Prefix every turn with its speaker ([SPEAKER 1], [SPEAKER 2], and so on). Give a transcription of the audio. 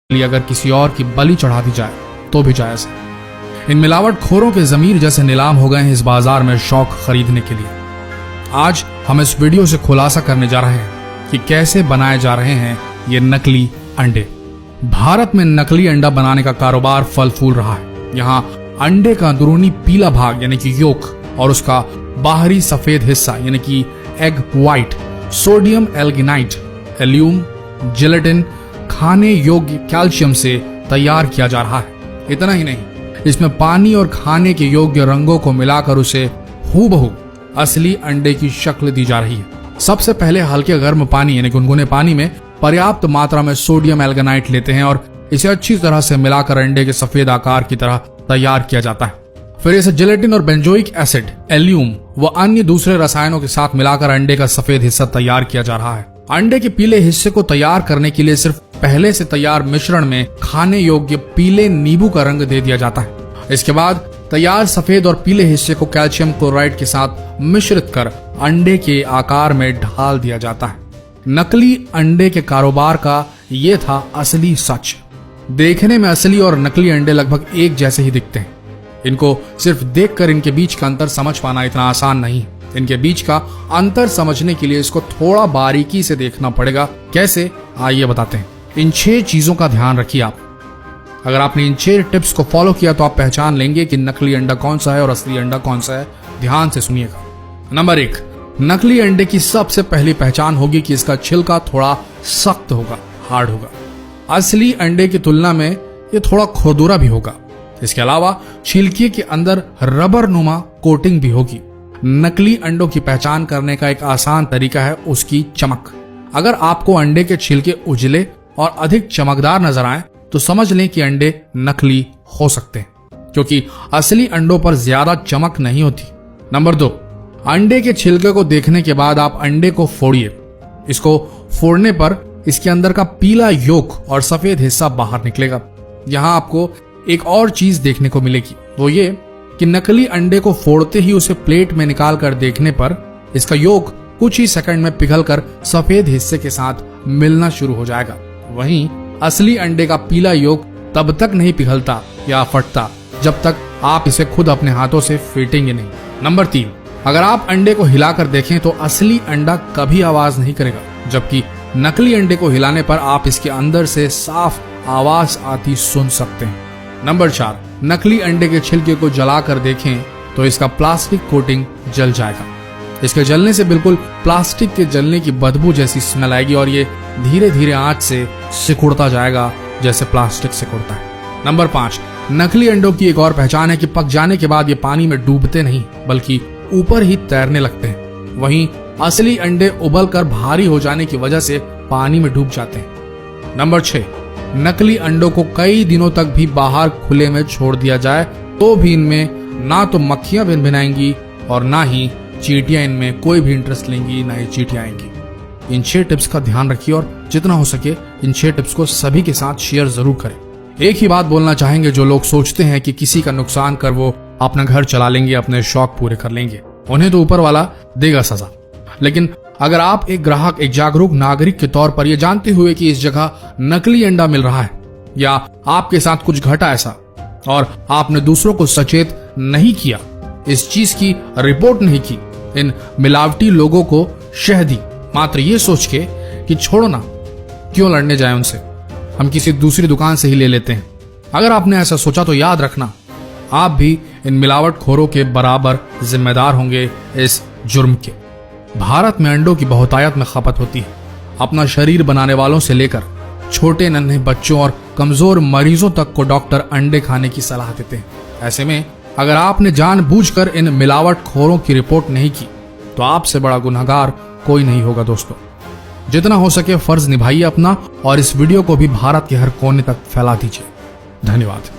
[SPEAKER 1] लिए अगर किसी और की बलि चढ़ा दी जाए तो भी जायज है। इन मिलावट खोरों के जमीर जैसे नीलाम हो गए हैं इस बाजार में शौक खरीदने के लिए। आज हम इस वीडियो से खुलासा करने जा रहे हैं कि कैसे बनाए जा रहे हैं ये नकली अंडे। भारत में नकली अंडा बनाने का कारोबार फल फूल रहा है। यहाँ अंडे का अंदरूनी पीला भाग यानी कि योक और उसका बाहरी सफेद हिस्सा यानी कि एग व्हाइट सोडियम एल्गिनाइट, एल्यूम, जिलेटिन खाने योग्य कैल्शियम से तैयार किया जा रहा है। इतना ही नहीं, इसमें पानी और खाने के योग्य रंगों को मिलाकर उसे हूबहू असली अंडे की शक्ल दी जा रही है। सबसे पहले हल्के गर्म पानी यानी गुनगुने पानी में पर्याप्त मात्रा में सोडियम एल्गिनाइट लेते हैं और इसे अच्छी तरह से मिलाकर अंडे के सफेद आकार की तरह तैयार किया जाता है। फिर इसे जिलेटिन और बेंजोइक एसिड, एल्यूम व अन्य दूसरे रसायनों के साथ मिलाकर अंडे का सफेद हिस्सा तैयार किया जा रहा है। अंडे के पीले हिस्से को तैयार करने के लिए सिर्फ पहले से तैयार मिश्रण में खाने योग्य पीले नींबू का रंग दे दिया जाता है। इसके बाद तैयार सफेद और पीले हिस्से को कैल्शियम क्लोराइड के साथ मिश्रित कर अंडे के आकार में ढाल दिया जाता है। नकली अंडे के कारोबार का ये था असली सच। देखने में असली और नकली अंडे लगभग एक जैसे ही दिखते हैं। इनको सिर्फ देखकर इनके बीच का अंतर समझ पाना इतना आसान नहीं है। इनके बीच का अंतर समझने के लिए इसको थोड़ा बारीकी से देखना पड़ेगा। कैसे, आइए बताते हैं। इन 6 चीजों का ध्यान रखिए आप। अगर आपने इन 6 टिप्स को फॉलो किया तो आप पहचान लेंगे कि नकली अंडा कौन सा है और असली अंडा कौन सा है। ध्यान से सुनिएगा। नंबर 1, नकली अंडे की सबसे पहली पहचान होगी कि इसका छिलका थोड़ा सख्त होगा, हार्ड होगा। असली अंडे की तुलना में ये थोड़ा खुरदुरा भी होगा। इसके अलावा छिलके के अंदर रबर नुमा कोटिंग भी होगी। नकली अंडों की पहचान करने का एक आसान तरीका है उसकी चमक। अगर आपको अंडे के छिलके उजले और अधिक चमकदार नजर आए तो समझ लें कि अंडे नकली हो सकते हैं, क्योंकि असली अंडों पर ज्यादा चमक नहीं होती। नंबर 2, अंडे के छिलके को देखने के बाद आप अंडे को फोड़िए। इसको फोड़ने पर इसके अंदर का पीला योक और सफेद हिस्सा बाहर निकलेगा। यहाँ आपको एक और चीज देखने को मिलेगी, वो ये कि नकली अंडे को फोड़ते ही उसे प्लेट में निकाल कर देखने पर इसका योक कुछ ही सेकंड में पिघलकर सफेद हिस्से के साथ मिलना शुरू हो जाएगा। वहीं असली अंडे का पीला योक तब तक नहीं पिघलता या फटता जब तक आप इसे खुद अपने हाथों से फेंटेंगे नहीं। नंबर 3, अगर आप अंडे को हिलाकर देखें तो असली अंडा कभी आवाज नहीं करेगा, जबकि नकली अंडे को हिलाने पर आप इसके अंदर से साफ आवाज आती सुन सकते हैं। नंबर 4, नकली अंडे के छिलके को जलाकर देखें तो इसका प्लास्टिक कोटिंग जल जाएगा। इसके जलने से बिल्कुल प्लास्टिक के जलने की बदबू जैसी स्मेल आएगी और ये धीरे धीरे आंच से सिकुड़ता जाएगा जैसे प्लास्टिक सिकुड़ता है। नंबर 5, नकली अंडों की एक और पहचान है कि पक जाने के बाद ये पानी में डूबते नहीं बल्कि ऊपर ही तैरने लगते हैं। वहीं असली अंडे उबलकर भारी हो जाने की वजह से पानी में डूब जाते हैं। नंबर 6, नकली अंडों को कई दिनों तक भी बाहर खुले में छोड़ दिया जाए तो भी इनमें ना तो मक्खियां भिनभिनाएंगी और ना ही चींटियां इनमें कोई भी इंटरेस्ट लेंगी, ना ही चींटियां आएंगी। इन 6 टिप्स का ध्यान रखिए और जितना हो सके इन 6 टिप्स को सभी के साथ शेयर जरूर करें। एक ही बात बोलना चाहेंगे, जो लोग सोचते हैं कि किसी का नुकसान कर वो अपना घर चला लेंगे, अपने शौक पूरे कर लेंगे, उन्हें तो ऊपर वाला देगा सजा। लेकिन अगर आप एक ग्राहक, एक जागरूक नागरिक के तौर पर यह जानते हुए कि इस जगह नकली अंडा मिल रहा है या आपके साथ कुछ घटा ऐसा और आपने दूसरों को सचेत नहीं किया, इस चीज की रिपोर्ट नहीं की, इन मिलावटी लोगों को शह दी मात्र ये सोच के कि छोड़ो ना, क्यों लड़ने जाए उनसे, हम किसी दूसरी दुकान से ही ले लेते हैं। अगर आपने ऐसा सोचा तो याद रखना, आप भी इन मिलावट खोरों के बराबर जिम्मेदार होंगे इस जुर्म के। भारत में अंडों की बहुतायत में खपत होती है। अपना शरीर बनाने वालों से लेकर छोटे नन्हे बच्चों और कमजोर मरीजों तक को डॉक्टर अंडे खाने की सलाह देते हैं। ऐसे में अगर आपने जानबूझकर इन मिलावट खोरों की रिपोर्ट नहीं की तो आपसे बड़ा गुनहगार कोई नहीं होगा। दोस्तों, जितना हो सके फर्ज निभाइए अपना और इस वीडियो को भी भारत के हर कोने तक फैला दीजिए। धन्यवाद।